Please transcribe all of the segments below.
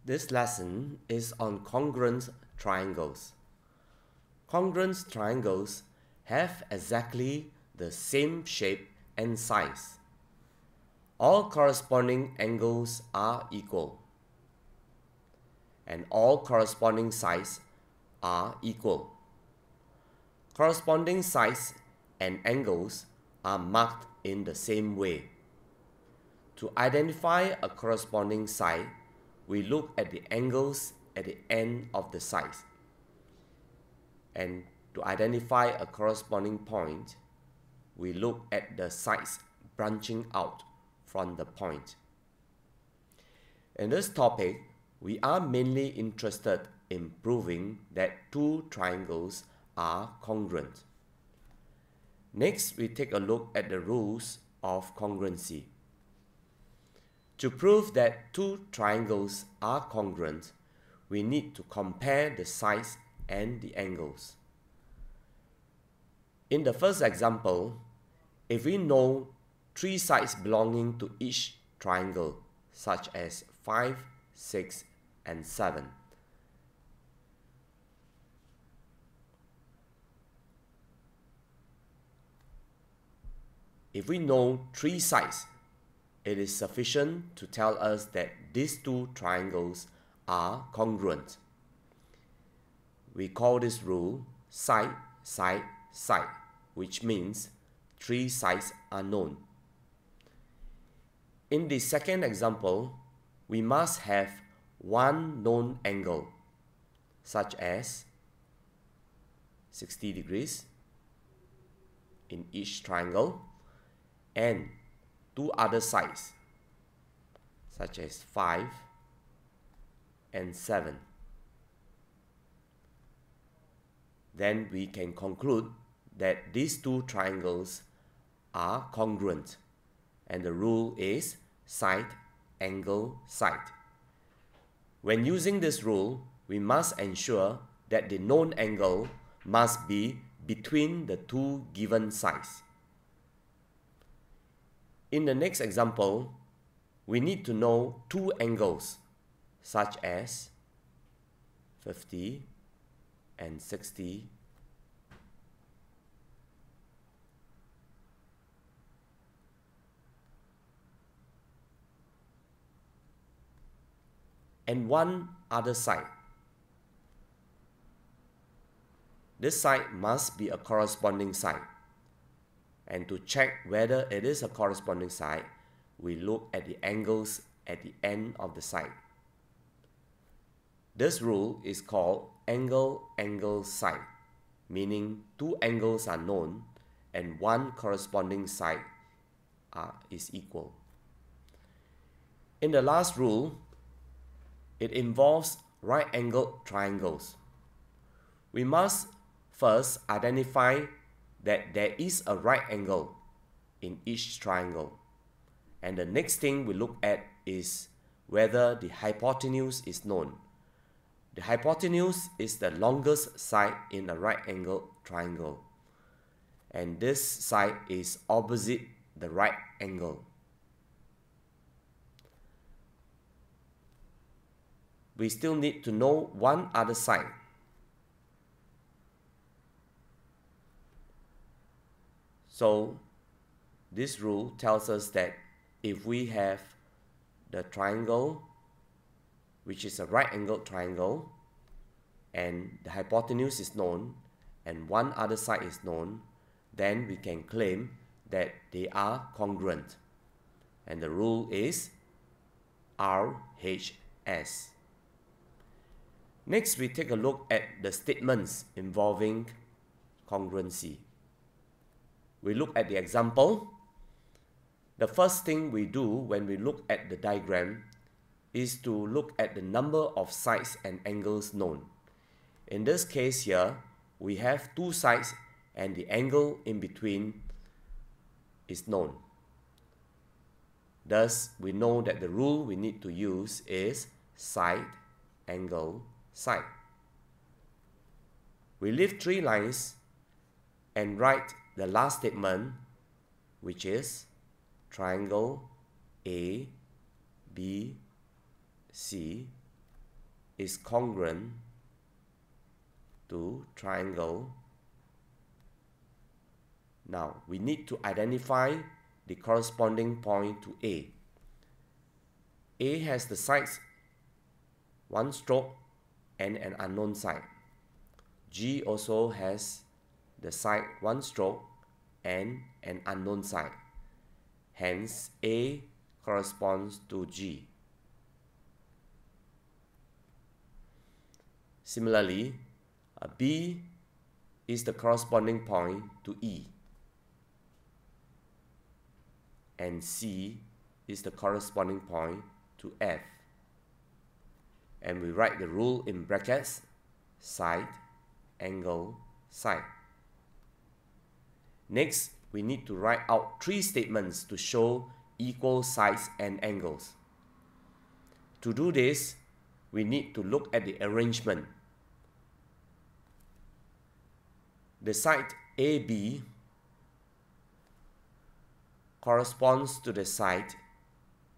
This lesson is on congruent triangles. Congruent triangles have exactly the same shape and size. All corresponding angles are equal, and all corresponding sides are equal. Corresponding sides and angles are marked in the same way. To identify a corresponding side, we look at the angles at the end of the sides. And to identify a corresponding point, we look at the sides branching out from the point. In this topic, we are mainly interested in proving that two triangles are congruent. Next, we take a look at the rules of congruency. To prove that two triangles are congruent, we need to compare the sides and the angles. In the first example, if we know three sides belonging to each triangle, such as 5, 6, and 7, if we know three sides, it is sufficient to tell us that these two triangles are congruent. We call this rule side, side, side, which means three sides are known. In the second example, we must have one known angle, such as 60 degrees in each triangle, and two other sides, such as 5 and 7. Then we can conclude that these two triangles are congruent, and the rule is side, angle, side. When using this rule, we must ensure that the known angle must be between the two given sides. In the next example, we need to know two angles, such as 50 and 60, and one other side. This side must be a corresponding side. And to check whether it is a corresponding side, we look at the angles at the end of the side. This rule is called angle-angle side, meaning two angles are known and one corresponding side is equal. In the last rule, it involves right-angled triangles. We must first identify that there is a right angle in each triangle. And the next thing we look at is whether the hypotenuse is known. The hypotenuse is the longest side in a right angle triangle. And this side is opposite the right angle. We still need to know one other side. So this rule tells us that if we have the triangle, which is a right angled triangle, and the hypotenuse is known, and one other side is known, then we can claim that they are congruent. And the rule is RHS. Next, we take a look at the statements involving congruency. We look at the example. The first thing we do when we look at the diagram is to look at the number of sides and angles known. In this case here, we have two sides and the angle in between is known. Thus, we know that the rule we need to use is side, angle, side. We leave three lines and write the last statement, which is triangle A, B, C is congruent to triangle. Now we need to identify the corresponding point to A. A has the sides 1 stroke and an unknown side. G also has the side 1 stroke and an unknown side. Hence, A corresponds to G. Similarly, B is the corresponding point to E, and C is the corresponding point to F. And we write the rule in brackets: side, angle, side. Next, we need to write out 3 statements to show equal sides and angles. To do this, we need to look at the arrangement. The side AB corresponds to the side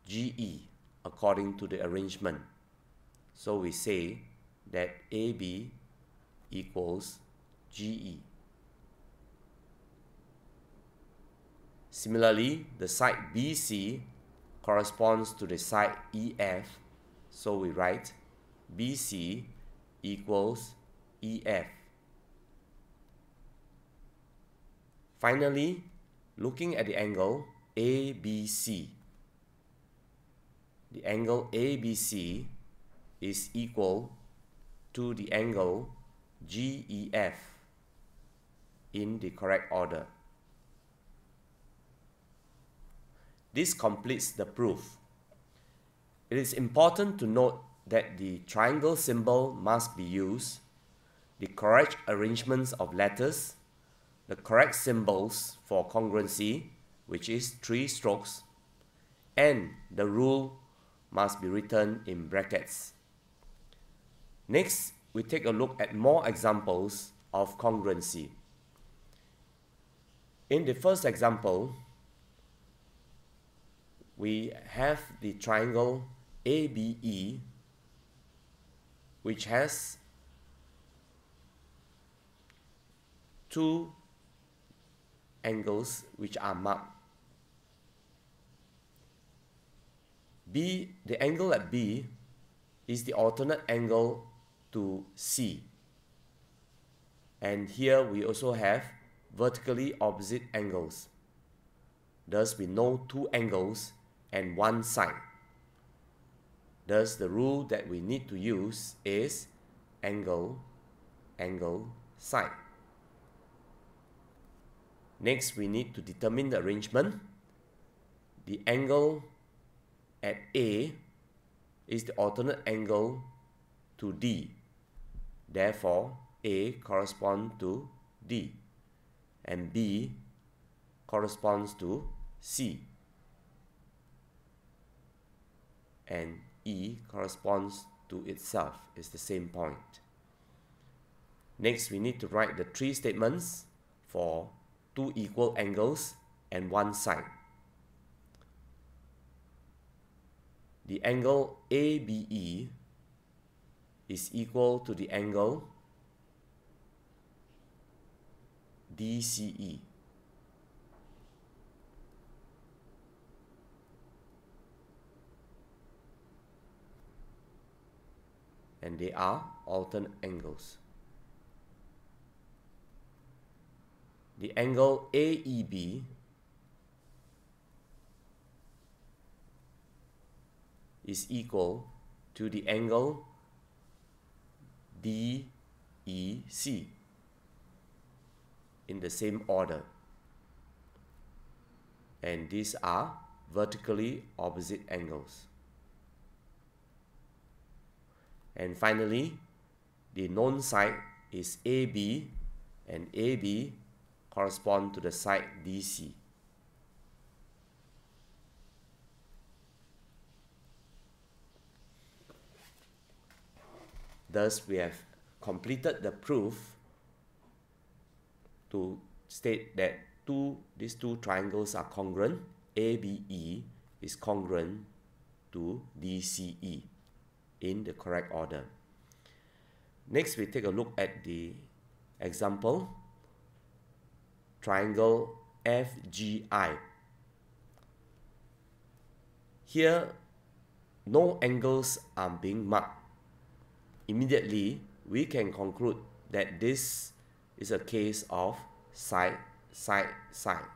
GE according to the arrangement. So we say that AB equals GE. Similarly, the side BC corresponds to the side EF, so we write BC equals EF. Finally, looking at the angle ABC, the angle ABC is equal to the angle GEF in the correct order. This completes the proof. It is important to note that the triangle symbol must be used, the correct arrangements of letters, the correct symbols for congruency, which is 3 strokes, and the rule must be written in brackets. Next, we take a look at more examples of congruency. In the first example, we have the triangle ABE, which has 2 angles which are marked. B, the angle at B is the alternate angle to C. And here we also have vertically opposite angles. Thus we know 2 angles and 1 side. Thus the rule that we need to use is angle, angle, side. Next, we need to determine the arrangement. The angle at A is the alternate angle to D. Therefore, A corresponds to D, and B corresponds to C, and E corresponds to itself, is the same point. Next, we need to write the 3 statements for 2 equal angles and 1 side. The angle ABE is equal to the angle DCE. And they are alternate angles. The angle AEB is equal to the angle DEC in the same order. And these are vertically opposite angles. And finally, the known side is AB, and AB correspond to the side DC. Thus, we have completed the proof to state that these two triangles are congruent. ABE is congruent to DCE in the correct order. Next, we take a look at the example, triangle FGI. Here, no angles are being marked. Immediately, we can conclude that this is a case of side, side, side.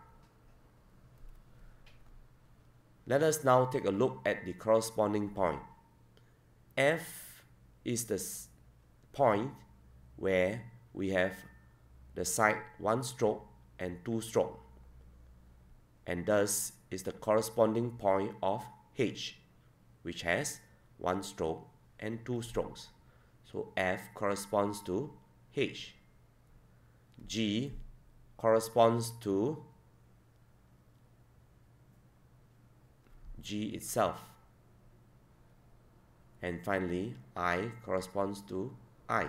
Let us now take a look at the corresponding point. F is the point where we have the side 1 stroke and 2 stroke, and thus is the corresponding point of H, which has 1 stroke and 2 strokes. So F corresponds to H. G corresponds to G itself. And finally, I corresponds to I.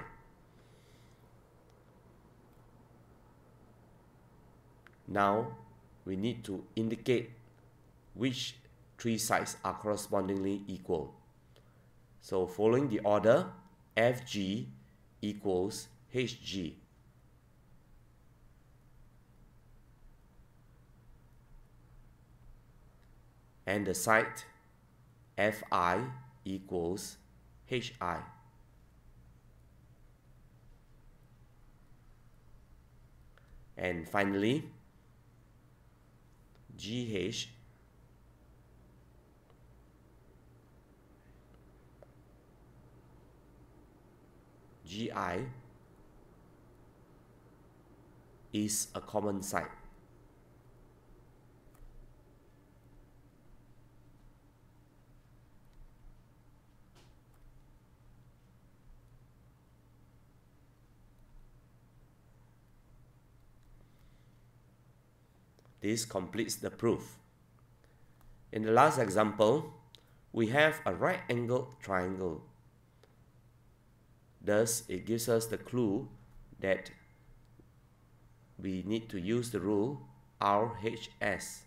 Now, we need to indicate which 3 sides are correspondingly equal. So, following the order, FG equals HG. And the side FI equals HI. And finally, GH GI is a common side. This completes the proof. In the last example, we have a right-angled triangle. Thus, it gives us the clue that we need to use the rule RHS,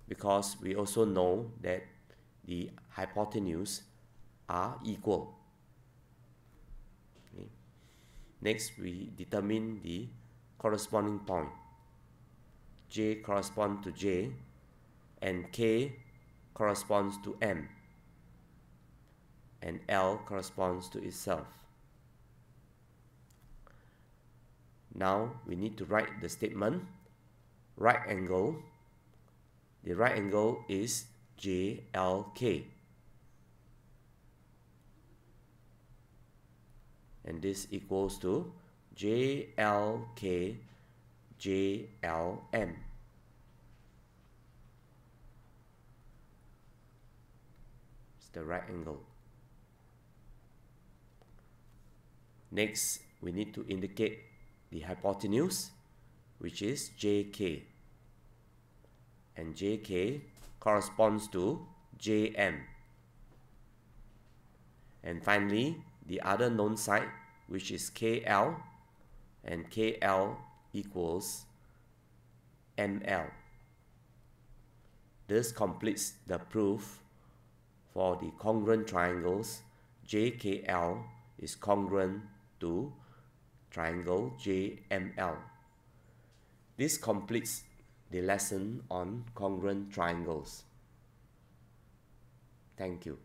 because we also know that the hypotenuse are equal. Okay. Next, we determine the corresponding point. J corresponds to J and K corresponds to M, and L corresponds to itself. Now we need to write the statement right angle. The right angle is JLK, and this equals to JLK JLM. It's the right angle. Next, we need to indicate the hypotenuse, which is JK, and JK corresponds to JM. And finally, the other known side, which is KL, and KL equals ML. This completes the proof for the congruent triangles. JKL is congruent to triangle JML. This completes the lesson on congruent triangles. Thank you.